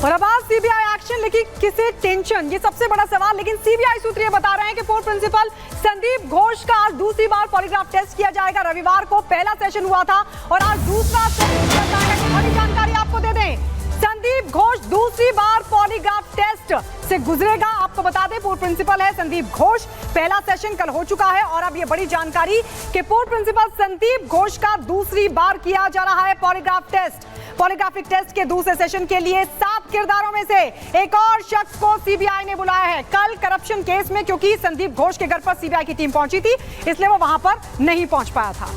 और अब आज सीबीआई एक्शन, लेकिन किसे टेंशन, ये सबसे बड़ा सवाल। लेकिन सीबीआई सूत्र ये बता रहे हैं कि पूर्व प्रिंसिपल संदीप घोष का आज दूसरी बार पॉलीग्राफ टेस्ट किया जाएगा। रविवार को पहला सेशन हुआ था और आज दूसरा सेशन किया जाएगा। बड़ी जानकारी आपको दे दें, संदीप घोष दूसरी बार पॉलीग्राफ टेस्ट से गुजरेगा। आपको बता दें, पूर्व प्रिंसिपल है संदीप घोष। पहला सेशन कल हो चुका है और अब ये बड़ी जानकारी कि पूर्व प्रिंसिपल संदीप घोष का दूसरी बार किया जा रहा है पॉलीग्राफ टेस्ट। पॉलीग्राफिक टेस्ट के दूसरे सेशन के लिए 7 किरदारों में से एक और शख्स को सीबीआई ने बुलाया है। कल करप्शन केस में क्योंकि संदीप घोष के घर पर सीबीआई की टीम पहुंची थी, इसलिए वो वहां पर नहीं पहुंच पाया था।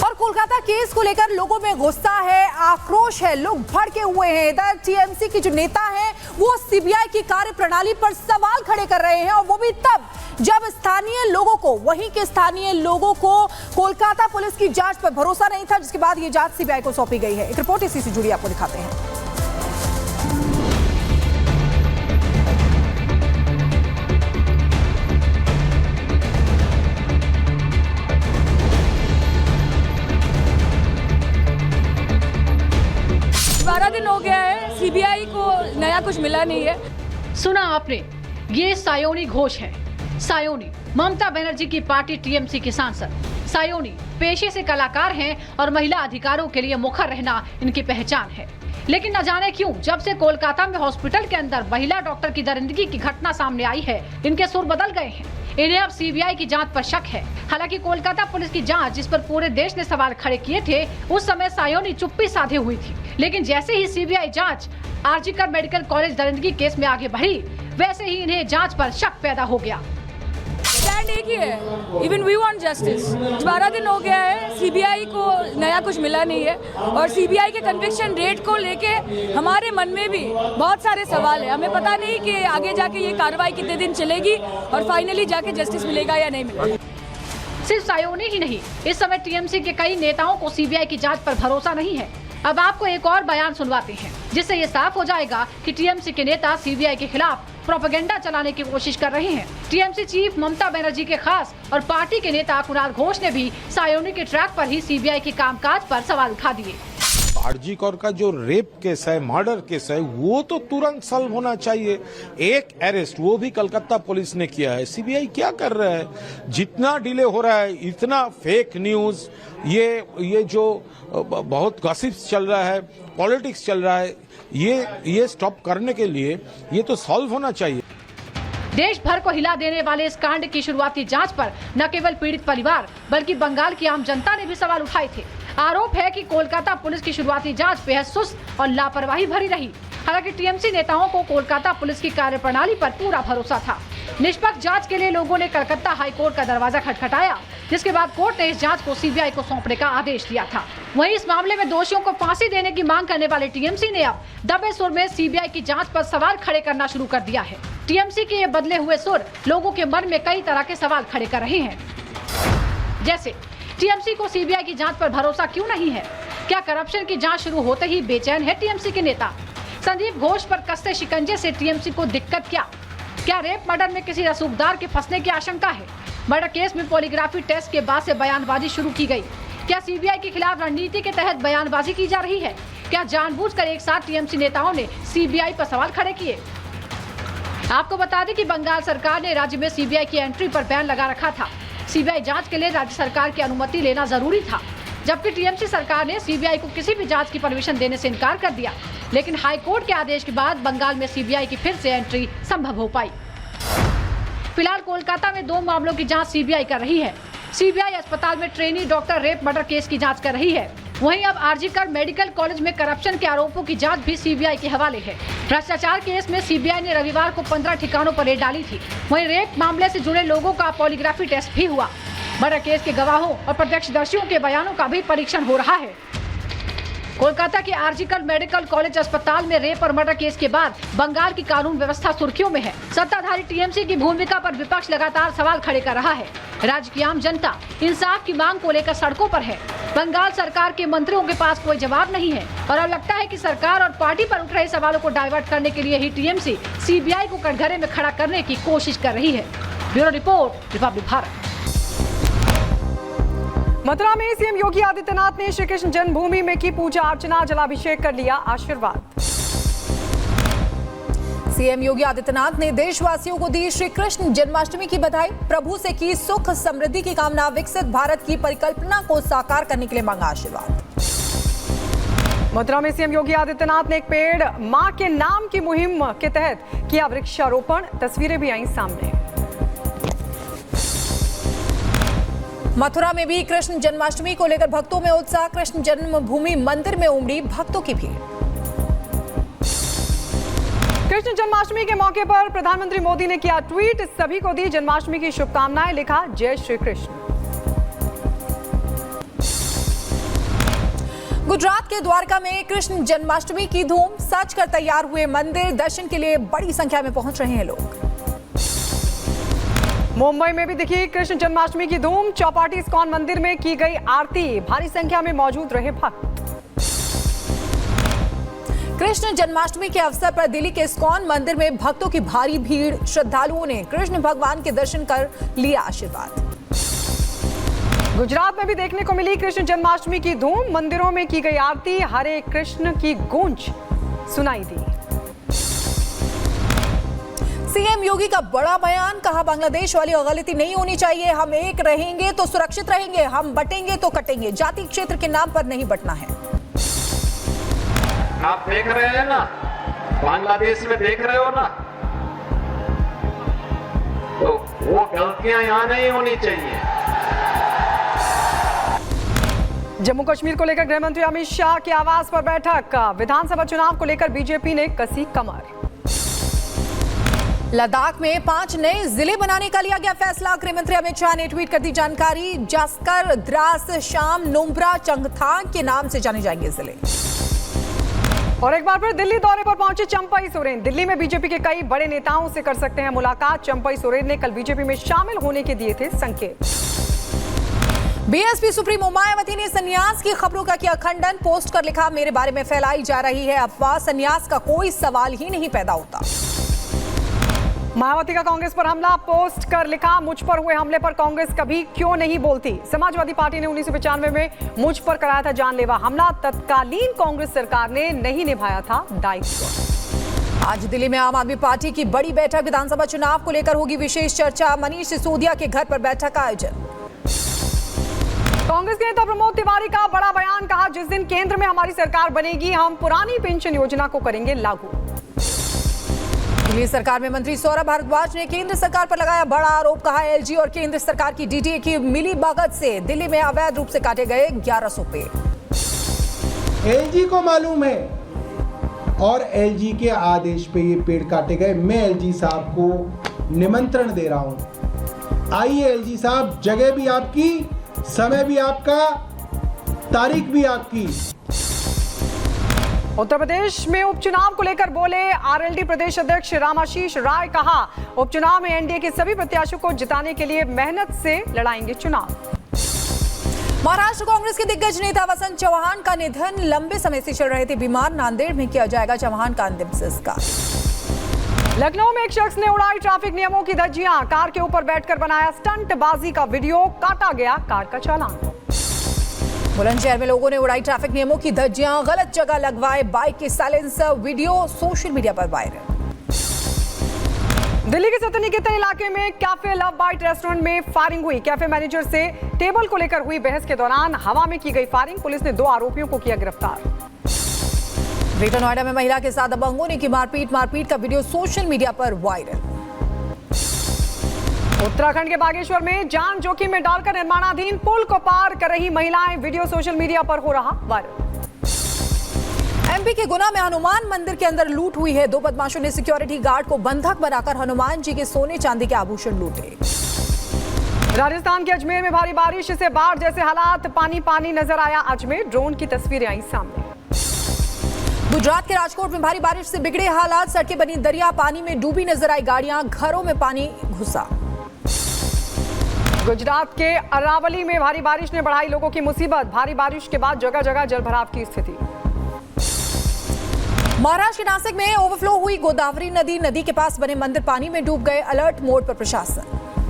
और कोलकाता केस को लेकर लोगों में गुस्सा है, आक्रोश है, लोग भड़के हुए हैं। इधर टीएमसी के जो नेता हैं वो सीबीआई की कार्यप्रणाली पर सवाल खड़े कर रहे हैं, और वो भी तब जब स्थानीय लोगों को, वहीं के स्थानीय लोगों को कोलकाता पुलिस की जांच पर भरोसा नहीं था, जिसके बाद ये जांच सीबीआई को सौंपी गई है। एक रिपोर्ट इसी से जुड़ी आपको दिखाते हैं। दिन हो गया है, सीबीआई को नया कुछ मिला नहीं है। सुना आपने, ये सायोनी घोष है। सायोनी ममता बनर्जी की पार्टी टीएमसी की सांसद। सायोनी पेशे से कलाकार हैं और महिला अधिकारों के लिए मुखर रहना इनकी पहचान है। लेकिन न जाने क्यों जब से कोलकाता में हॉस्पिटल के अंदर महिला डॉक्टर की दरिंदगी की घटना सामने आई है, इनके सुर बदल गए हैं। इन्हें अब सीबीआई की जांच पर शक है। हालांकि कोलकाता पुलिस की जांच, जिस पर पूरे देश ने सवाल खड़े किए थे, उस समय सायोनी चुप्पी साधे हुई थी। लेकिन जैसे ही सीबीआई जांच आरजीकर मेडिकल कॉलेज दरिंदगी केस में आगे बढ़ी, वैसे ही इन्हें जांच पर शक पैदा हो गया। स्टैंड एक ही है, इवन वी वांट जस्टिस। 12 दिन हो गया है, सीबीआई को नया कुछ मिला नहीं है, और सीबीआई के कन्विक्शन रेट को लेके हमारे मन में भी बहुत सारे सवाल है। हमें पता नहीं कि आगे जाके ये कार्रवाई कितने दिन चलेगी और फाइनली जाके जस्टिस मिलेगा या नहीं मिलेगा। सिर्फ सायोनी ही नहीं, इस समय टीएमसी के कई नेताओं को सीबीआई की जांच पर भरोसा नहीं है। अब आपको एक और बयान सुनवाते हैं, जिससे ये साफ हो जाएगा कि टीएमसी के नेता सीबीआई के खिलाफ प्रोपेगेंडा चलाने की कोशिश कर रहे हैं। टीएमसी चीफ ममता बनर्जी के खास और पार्टी के नेता कुणाल घोष ने भी सायोनी के ट्रैक पर ही सीबीआई के कामकाज पर सवाल उठा दिए। आरजी कौर का जो रेप केस है, मर्डर केस है, वो तो तुरंत सॉल्व होना चाहिए। एक अरेस्ट वो भी कलकत्ता पुलिस ने किया है। सीबीआई क्या कर रहा है? जितना डिले हो रहा है, इतना फेक न्यूज, ये जो बहुत गॉसिप्स चल रहा है, पॉलिटिक्स चल रहा है, ये स्टॉप करने के लिए ये तो सॉल्व होना चाहिए। देश भर को हिला देने वाले इस कांड की शुरुआती जांच पर न केवल पीड़ित परिवार बल्कि बंगाल की आम जनता ने भी सवाल उठाए थे। आरोप है कि कोलकाता पुलिस की शुरुआती जांच बेहद सुस्त और लापरवाही भरी रही। हालांकि टीएमसी नेताओं को कोलकाता पुलिस की कार्यप्रणाली पर पूरा भरोसा था। निष्पक्ष जांच के लिए लोगों ने कलकत्ता हाई कोर्ट का दरवाजा खटखटाया, जिसके बाद कोर्ट ने इस जांच को सीबीआई को सौंपने का आदेश दिया था। वहीं इस मामले में दोषियों को फांसी देने की मांग करने वाले टीएमसी ने अब दबे सुर में सीबीआई की जांच पर सवाल खड़े करना शुरू कर दिया है। टीएमसी के ये बदले हुए सुर लोगों के मन में कई तरह के सवाल खड़े कर रहे हैं, जैसे टीएमसी को सीबीआई की जांच पर भरोसा क्यों नहीं है? क्या करप्शन की जांच शुरू होते ही बेचैन है टीएमसी के नेता? संदीप घोष पर कसते शिकंजे से टीएमसी को दिक्कत क्या? क्या रेप मर्डर में किसी रसूखदार के फंसने की आशंका है? मर्डर केस में पॉलीग्राफी टेस्ट के बाद से बयानबाजी शुरू की गई। क्या सीबीआई के खिलाफ रणनीति के तहत बयानबाजी की जा रही है? क्या जानबूझकर एक साथ टीएमसी नेताओं ने सीबीआई पर सवाल खड़े किए? आपको बता दें कि बंगाल सरकार ने राज्य में सीबीआई की एंट्री पर बैन लगा रखा था। सीबीआई जांच के लिए राज्य सरकार की अनुमति लेना जरूरी था, जबकि टीएमसी सरकार ने सीबीआई को किसी भी जांच की परमिशन देने से इनकार कर दिया। लेकिन हाई कोर्ट के आदेश के बाद बंगाल में सीबीआई की फिर से एंट्री संभव हो पाई। फिलहाल कोलकाता में 2 मामलों की जांच सीबीआई कर रही है। सीबीआई अस्पताल में trainee doctor rape murder case की जांच कर रही है। वहीं अब आरजीकर मेडिकल कॉलेज में करप्शन के आरोपों की जांच भी सीबीआई के हवाले है। भ्रष्टाचार केस में सीबीआई ने रविवार को 15 ठिकानों पर रेड डाली थी। वहीं रेप मामले से जुड़े लोगों का पॉलीग्राफी टेस्ट भी हुआ। मर्डर केस के गवाहों और प्रत्यक्षदर्शियों के बयानों का भी परीक्षण हो रहा है। कोलकाता के आरजीकर मेडिकल कॉलेज अस्पताल में रेप और मर्डर केस के बाद बंगाल की कानून व्यवस्था सुर्खियों में है। सत्ताधारी टीएमसी की भूमिका पर विपक्ष लगातार सवाल खड़े कर रहा है। राज्य की आम जनता इंसाफ की मांग को लेकर सड़कों पर है। बंगाल सरकार के मंत्रियों के पास कोई जवाब नहीं है और अब लगता है कि सरकार और पार्टी पर उठ रहे सवालों को डाइवर्ट करने के लिए ही टीएमसी सीबीआई को कटघरे में खड़ा करने की कोशिश कर रही है। Bureau report, Republic Bharat. Mathura में सीएम योगी आदित्यनाथ ने श्री कृष्ण जन्मभूमि में की पूजा अर्चना, जलाभिषेक कर लिया आशीर्वाद। सीएम योगी आदित्यनाथ ने देशवासियों को दी श्री कृष्ण जन्माष्टमी की बधाई। प्रभु से की सुख समृद्धि की कामना, विकसित भारत की परिकल्पना को साकार करने के लिए मांगा आशीर्वाद। मथुरा में सीएम योगी आदित्यनाथ ने एक पेड़ मां के नाम की मुहिम के तहत किया वृक्षारोपण, तस्वीरें भी आई सामने। मथुरा में भी कृष्ण जन्माष्टमी को लेकर भक्तों में उत्साह। कृष्ण जन्मभूमि मंदिर में उमड़ी भक्तों की भीड़। कृष्ण जन्माष्टमी के मौके पर प्रधानमंत्री मोदी ने किया ट्वीट, सभी को दी जन्माष्टमी की शुभकामनाएं, लिखा जय श्री कृष्ण। गुजरात के द्वारका में कृष्ण जन्माष्टमी की धूम, सज कर तैयार हुए मंदिर, दर्शन के लिए बड़ी संख्या में पहुंच रहे हैं लोग। मुंबई में भी दिखी कृष्ण जन्माष्टमी की धूम, चौपाटी इस्कॉन मंदिर में की गई आरती, भारी संख्या में मौजूद रहे भक्त। कृष्ण जन्माष्टमी के अवसर पर दिल्ली के इस्कॉन मंदिर में भक्तों की भारी भीड़, श्रद्धालुओं ने कृष्ण भगवान के दर्शन कर लिया आशीर्वाद। गुजरात में भी देखने को मिली कृष्ण जन्माष्टमी की धूम, मंदिरों में की गई आरती, हरे कृष्ण की गूंज सुनाई दी। सीएम योगी का बड़ा बयान, कहा बांग्लादेश वाली गलती नहीं होनी चाहिए। हम एक रहेंगे तो सुरक्षित रहेंगे, हम बटेंगे तो कटेंगे, जाति क्षेत्र के नाम पर नहीं बटना है। आप देख रहे हैं ना, बांग्लादेश में देख रहे हो ना, तो वो गलतियां यहां नहीं होनी चाहिए। जम्मू कश्मीर को लेकर गृह मंत्री अमित शाह के आवास पर बैठक, विधानसभा चुनाव को लेकर बीजेपी ने कसी कमर। लद्दाख में 5 नए जिले बनाने का लिया गया फैसला, गृह मंत्री अमित शाह ने ट्वीट कर दी जानकारी। जास्कर, द्रास, शाम, नुब्रा, चंगथांग के नाम से जाने जाएंगे जिले। और एक बार फिर दिल्ली दौरे पर पहुंचे चंपई सोरेन, दिल्ली में बीजेपी के कई बड़े नेताओं से कर सकते हैं मुलाकात। चंपई सोरेन ने कल बीजेपी में शामिल होने के दिए थे संकेत। बीएसपी सुप्रीमो मायावती ने संन्यास की खबरों का किया खंडन, पोस्ट कर लिखा मेरे बारे में फैलाई जा रही है अफवाह, संन्यास का कोई सवाल ही नहीं पैदा होता। मायावती का कांग्रेस पर हमला, पोस्ट कर लिखा मुझ पर हुए हमले पर कांग्रेस कभी क्यों नहीं बोलती। समाजवादी पार्टी ने 1995 में मुझ पर कराया था जानलेवा हमला, तत्कालीन कांग्रेस सरकार ने नहीं निभाया था दायित्व। आज दिल्ली में आम आदमी पार्टी की बड़ी बैठक, विधानसभा चुनाव को लेकर होगी विशेष चर्चा। मनीष सिसोदिया के घर पर बैठक का आयोजन। कांग्रेस के नेता प्रमोद तिवारी का बड़ा बयान, कहा जिस दिन केंद्र में हमारी सरकार बनेगी हम पुरानी पेंशन योजना को करेंगे लागू। दिल्ली सरकार में मंत्री सौरभ भारद्वाज ने केंद्र सरकार पर लगाया बड़ा आरोप, कहा एलजी और केंद्र सरकार की डीडीए की मिली भगत से दिल्ली में अवैध रूप से काटे गए 1100 पेड़। एलजी को मालूम है और एलजी के आदेश पे ये पेड़ काटे गए। मैं एलजी साहब को निमंत्रण दे रहा हूं, आइए एलजी साहब, जगह भी आपकी, समय भी आपका, तारीख भी आपकी। उत्तर प्रदेश में उपचुनाव को लेकर बोले आरएलडी प्रदेश अध्यक्ष रामाशीष राय, कहा उपचुनाव में एनडीए के सभी प्रत्याशियों को जिताने के लिए मेहनत से लड़ाएंगे चुनाव। महाराष्ट्र कांग्रेस के दिग्गज नेता वसंत चौहान का निधन, लंबे समय से चल रहे थे बीमार, नांदेड़ में किया जाएगा चौहान का अंतिम संस्कार। लखनऊ में एक शख्स ने उड़ाई ट्रैफिक नियमों की धज्जियां, कार के ऊपर बैठकर बनाया स्टंटबाजी का वीडियो, काटा गया कार का चालान। बुलंदशहर में लोगों ने उड़ाई ट्रैफिक नियमों की धज्जियां, गलत जगह लगवाए बाइक के साइलेंसर, वीडियो सोशल मीडिया पर वायरल। दिल्ली के सत्य निकेतन इलाके में कैफे लव बाइट रेस्टोरेंट में फायरिंग हुई, कैफे मैनेजर से टेबल को लेकर हुई बहस के दौरान हवा में की गई फायरिंग, पुलिस ने 2 आरोपियों को किया गिरफ्तार। ग्रेटर नोएडा में महिला के साथ दबंगों ने की मारपीट का वीडियो सोशल मीडिया पर वायरल। उत्तराखंड के बागेश्वर में जान जोखिम में डालकर निर्माणाधीन पुल को पार कर रही महिलाएं, वीडियो सोशल मीडिया पर हो रहा वायरल। एमपी के गुना में हनुमान मंदिर के अंदर लूट हुई है, 2 बदमाशों ने सिक्योरिटी गार्ड को बंधक बनाकर हनुमान जी के सोने चांदी के आभूषण लूटे। राजस्थान के अजमेर में भारी बारिश से बाढ़ जैसे हालात, पानी पानी नजर आया अजमेर, ड्रोन की तस्वीरें आई सामने। गुजरात के राजकोट में भारी बारिश से बिगड़े हालात, सड़कें बनी दरिया, पानी में डूबी नजर आई गाड़ियां, घरों में पानी घुसा। गुजरात के अरावली में भारी बारिश ने बढ़ाई लोगों की मुसीबत, भारी बारिश के बाद जगह जगह जलभराव की स्थिति। महाराष्ट्र के नासिक में ओवरफ्लो हुई गोदावरी नदी, नदी के पास बने मंदिर पानी में डूब गए, अलर्ट मोड पर प्रशासन।